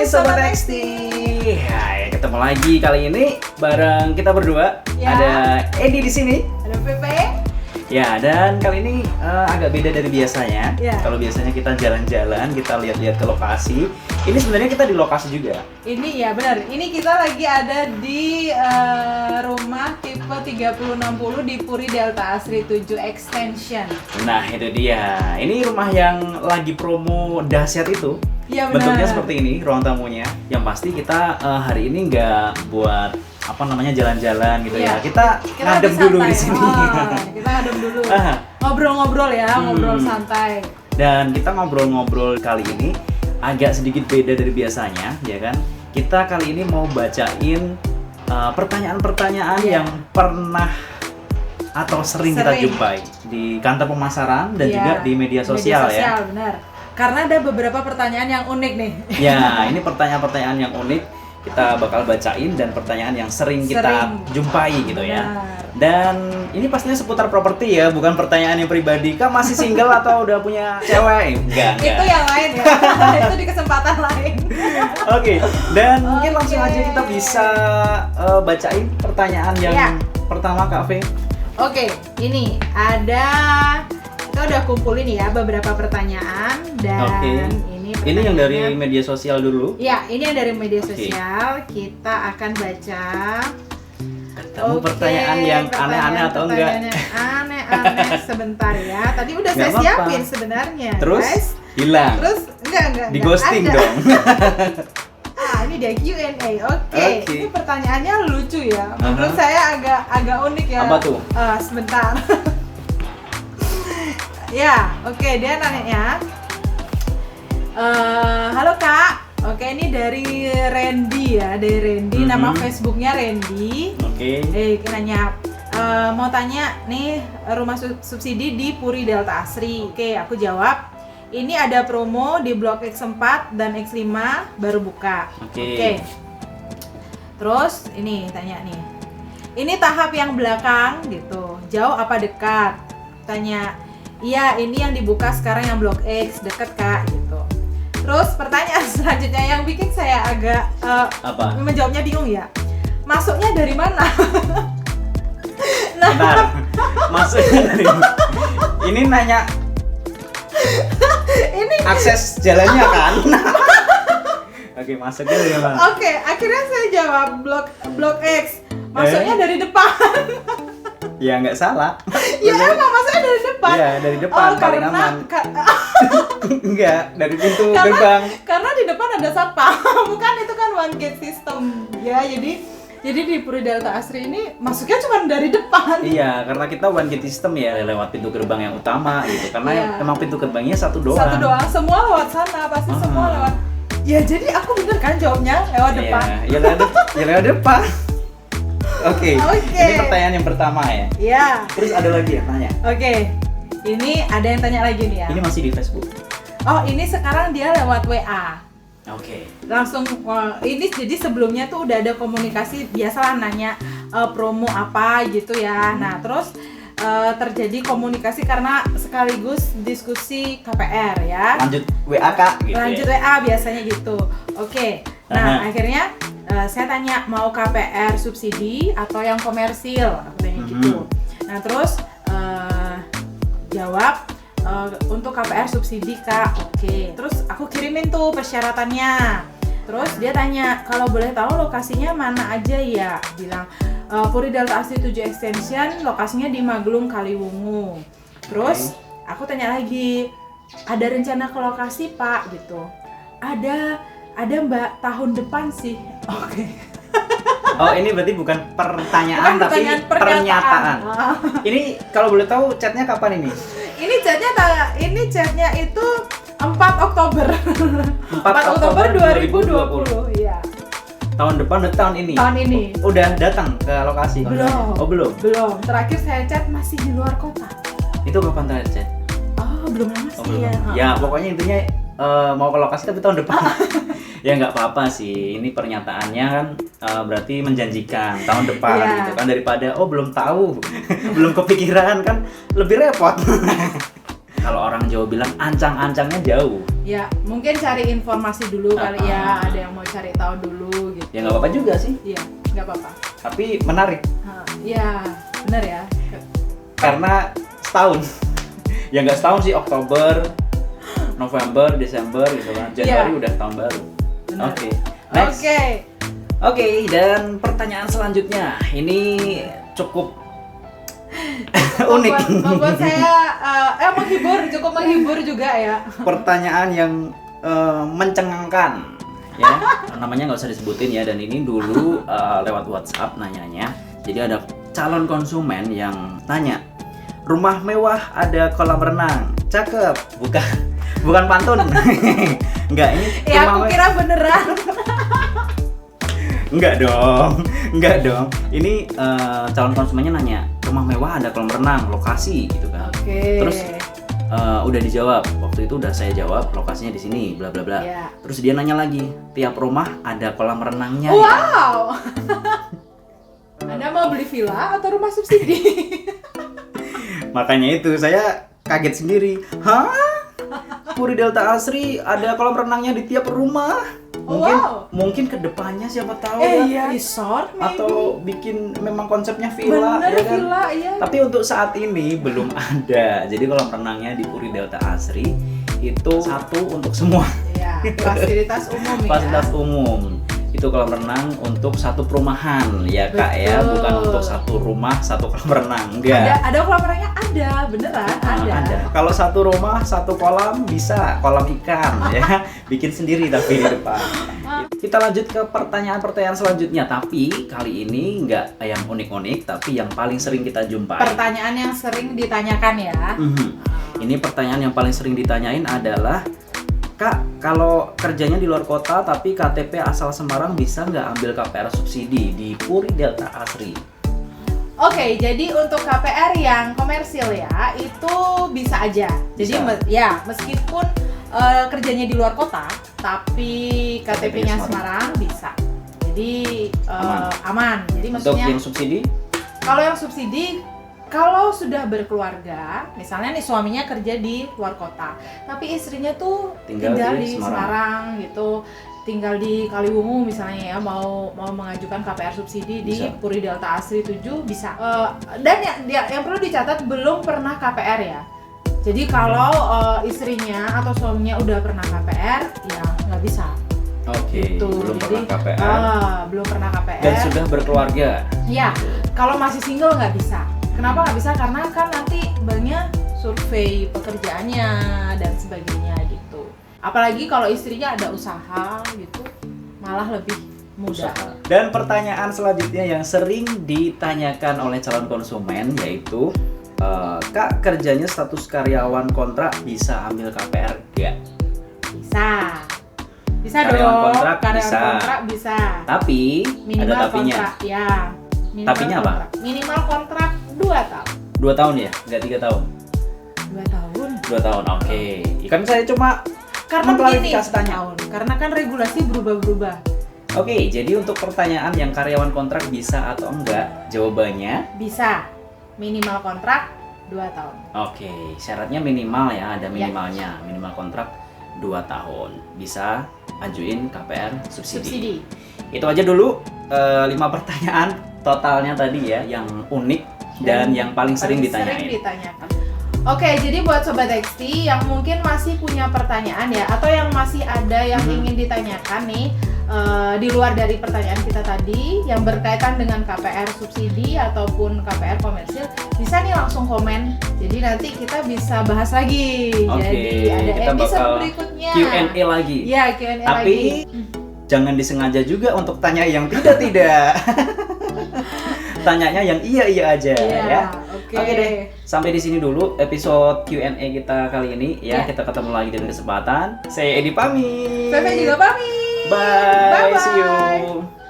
Sobat XT. Ya, ketemu lagi kali ini bareng kita berdua. Ya. Ada Edi di sini. Ada PP. Ya, dan kali ini agak beda dari biasanya. Ya. Kalau biasanya kita jalan-jalan, kita lihat-lihat ke lokasi. Ini sebenarnya kita di lokasi juga. Ini ya benar. Ini kita lagi ada di rumah tipe 3060 di Puri Delta Asri 7 Extension. Nah, itu dia. Ini rumah yang lagi promo dahsyat itu. Iya benar. Bentuknya seperti ini, ruang tamunya. Yang pasti kita hari ini nggak buat jalan-jalan gitu ya. Kita ngadem dulu di sini. Kita ngadem dulu. Ngobrol-ngobrol ya, ngobrol santai. Dan kita ngobrol-ngobrol kali ini agak sedikit beda dari biasanya, ya kan? Kita kali ini mau bacain pertanyaan-pertanyaan yang pernah atau sering kita jumpai di kantor pemasaran dan juga di media sosial ya. Benar. Karena ada beberapa pertanyaan yang unik nih. Ya, ini pertanyaan-pertanyaan yang unik. Kita bakal bacain dan pertanyaan yang sering kita jumpai gitu ya. Dan ini pastinya seputar properti ya, bukan pertanyaan yang pribadi. Kak masih single atau udah punya cewek? Enggak. Itu yang lain ya. Itu di kesempatan lain. Oke, dan mungkin langsung aja kita bisa bacain pertanyaan yang pertama Kak V. Oke, ini ada, kita udah kumpulin ya beberapa pertanyaan dan ini yang dari media sosial dulu. Ya, ini yang dari media sosial. Kita akan baca. Ketemu pertanyaan yang aneh-aneh atau enggak? Aneh-aneh sebentar ya. Tadi udah saya siapin sebenarnya. Terus guys. Hilang. Terus enggak. Di ghosting dong. Ini dia Q&A. Oke. Ini pertanyaannya lucu ya. Menurut saya agak unik ya. Apa tuh? Sebentar. Ya, oke, dia nanya. Halo Kak, oke ini dari Randy ya, nama Facebooknya Randy. Nanya, mau tanya nih rumah subsidi di Puri Delta Asri. Oke, aku jawab, ini ada promo di Blok X4 dan X5 baru buka. Oke. Terus ini tanya nih, ini tahap yang belakang gitu, jauh apa dekat? Tanya, iya ini yang dibuka sekarang yang Blok X, deket Kak gitu. Terus pertanyaan selanjutnya yang bikin saya agak menjawabnya bingung ya. Masuknya dari mana? Bentar, masuknya dari mana? Ini nanya ini akses jalannya kan? Oke, masuknya dari mana? Oke, akhirnya saya jawab Blok X. Masuknya dari depan. Ya nggak salah. Ya emang maksudnya dari depan. Iya dari depan paling aman. Enggak dari pintu gerbang. Karena di depan ada satpam, bukan itu kan one gate system ya. Jadi di Puri Delta Asri ini masuknya cuma dari depan. Iya karena kita one gate system ya lewat pintu gerbang yang utama gitu. Karena emang pintu gerbangnya satu doang. Semua lewat sana pasti semua lewat. Ya jadi aku bener kan jawabnya lewat depan. Iya lewat depan. Oke. Ini pertanyaan yang pertama ya. Iya. Terus ada lagi yang tanya. Oke. Ini ada yang tanya lagi nih ya. Ini masih di Facebook. Oh, ini sekarang dia lewat WA. Oke. Langsung ini jadi sebelumnya tuh udah ada komunikasi biasalah nanya promo apa gitu ya. Nah, terus terjadi komunikasi karena sekaligus diskusi KPR ya. Lanjut WA Kak gitu. Lanjut WA biasanya gitu. Oke. Nah, akhirnya saya tanya mau KPR subsidi atau yang komersil, aku tanya gitu. Nah terus jawab untuk KPR subsidi Kak. Oke. Terus aku kirimin tuh persyaratannya. Terus dia tanya kalau boleh tahu lokasinya mana aja ya. Bilang Puri Delta Asri 7 Extension, lokasinya di Magelung Kaliwungu. Terus aku tanya lagi, ada rencana ke lokasi Pak gitu. Ada Mbak, tahun depan sih. Oke. Oh ini berarti bukan pertanyaan tapi pernyataan. Ini kalau boleh tahu chatnya kapan ini? Ini chatnya itu 4 Oktober. 4 Oktober 2020. Iya. Tahun depan atau tahun ini? Tahun ini. Udah datang ke lokasi? Belum. Oh belum? Belum. Terakhir saya chat masih di luar kota. Itu kapan terakhir chat? Oh belum lama sih ya. Ya pokoknya intinya mau ke lokasi tapi tahun depan. Ya nggak apa-apa sih, ini pernyataannya kan berarti menjanjikan tahun depan gitu kan, daripada belum tahu belum kepikiran kan lebih repot. kalau orang Jawa bilang ancang-ancangnya jauh. Ya, mungkin cari informasi dulu kali ya, ada yang mau cari tahu dulu gitu. Ya nggak apa-apa juga sih. Iya, nggak apa-apa. Tapi menarik. Iya, benar ya. Karena setahun. Ya nggak setahun sih, Oktober, November, Desember gitu kan. Januari udah tahun baru. Oke. Next. Oke, dan pertanyaan selanjutnya ini cukup unik. Membuat saya cukup menghibur juga ya. Pertanyaan yang mencengangkan ya. Namanya nggak usah disebutin ya, dan ini dulu lewat WhatsApp nanyanya. Jadi ada calon konsumen yang tanya, rumah mewah ada kolam renang, cakep, bukan pantun. Enggak, ini ya aku kira beneran. Enggak dong. Ini calon konsumennya nanya, rumah mewah ada kolam renang, lokasi gitu kan. Terus udah dijawab, waktu itu udah saya jawab lokasinya di sini, bla bla bla. Terus dia nanya lagi, tiap rumah ada kolam renangnya. Wow. Anda mau beli villa atau rumah subsidi? Makanya itu saya kaget sendiri. Hah? Puri Delta Asri ada kolam renangnya di tiap rumah? Mungkin kedepannya siapa tahu resort maybe. Atau bikin memang konsepnya villa. Bener, ya kan? villa, iya. Tapi untuk saat ini belum ada. Jadi kolam renangnya di Puri Delta Asri itu satu untuk semua. Iya, fasilitas umum ya. Fasilitas umum. Itu kolam renang untuk satu perumahan ya Kak. Betul. Ya, bukan untuk satu rumah satu kolam renang. Enggak. Ada kolam renangnya, ada beneran ada. Kalau satu rumah satu kolam bisa, kolam ikan ya. Bikin sendiri tapi di depan. Kita lanjut ke pertanyaan selanjutnya, tapi kali ini nggak yang unik-unik, tapi yang paling sering kita jumpai. Pertanyaan yang sering ditanyakan ya. Ini pertanyaan yang paling sering ditanyain adalah, Kak, kalau kerjanya di luar kota tapi KTP asal Semarang bisa nggak ambil KPR subsidi di Puri Delta Asri? Oke, jadi untuk KPR yang komersil ya, itu bisa aja. Jadi meskipun kerjanya di luar kota, tapi KTP-nya Semarang bisa. Jadi aman. Jadi maksudnya untuk yang subsidi? Kalau yang subsidi, kalau sudah berkeluarga, misalnya nih suaminya kerja di luar kota, tapi istrinya tuh tinggal di Semarang gitu, tinggal di Kaliwungu misalnya ya, mau mengajukan KPR subsidi di Puri Delta Asri 7 bisa. Dan yang perlu dicatat, belum pernah KPR ya. Jadi kalau istrinya atau suaminya udah pernah KPR, ya nggak bisa. Oke, gitu. Belum pernah KPR. Belum pernah KPR. Dan sudah berkeluarga. Iya, kalau masih single nggak bisa. Kenapa nggak bisa? Karena kan nanti banknya survei pekerjaannya dan sebagainya gitu. Apalagi kalau istrinya ada usaha gitu, malah lebih mudah. Dan pertanyaan selanjutnya yang sering ditanyakan oleh calon konsumen yaitu, Kak, kerjanya status karyawan kontrak bisa ambil KPR nggak? Bisa karyawan dong. Kontrak kontrak bisa. Tapi minimal ada tapinya. Kontrak, ya. Tapinya apa? Minimal kontrak 2 tahun. 2 tahun ya? Nggak 3 tahun? 2 tahun. 2 tahun, oke. Kan saya cuma klarifikasi tanya. Karena kan regulasi berubah-berubah. Oke, jadi untuk pertanyaan yang karyawan kontrak bisa atau enggak, jawabannya bisa. Minimal kontrak 2 tahun. Oke, syaratnya minimal ya, ada minimalnya. Minimal kontrak 2 tahun. Bisa ajuin KPR subsidi. Itu aja dulu 5 pertanyaan totalnya tadi ya, yang unik dan yang paling sering ditanyakan. Oke, jadi buat Sobat XT yang mungkin masih punya pertanyaan ya, atau yang masih ada yang ingin ditanyakan nih, di luar dari pertanyaan kita tadi yang berkaitan dengan KPR subsidi ataupun KPR komersil, bisa nih langsung komen. Jadi nanti kita bisa bahas lagi. Jadi ada episode berikutnya. Q&A lagi. Ya, Q&A Tapi jangan disengaja juga untuk tanya yang tidak. Tanyanya yang iya aja ya. Oke deh. Sampai di sini dulu episode Q&A kita kali ini ya. Kita ketemu lagi di kesempatan. Saya Edi pamit. Pepe juga pamit. Bye. See you.